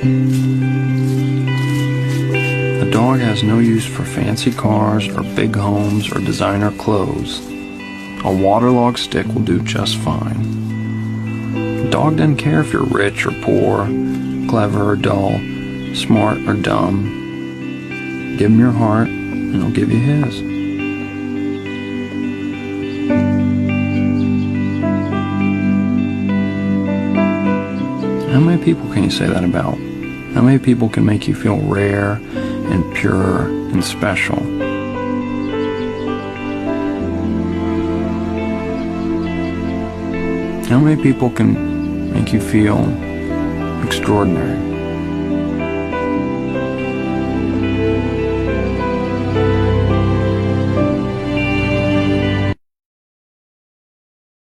A dog has no use for fancy cars or big homes or designer clothes. A waterlogged stick will do just fine. A dog doesn't care if you're rich or poor, clever or dull, smart or dumb. Give him your heart and he'll give you his. How many people can you say that about? How many people can make you feel rare and pure and special? How many people can make you feel extraordinary?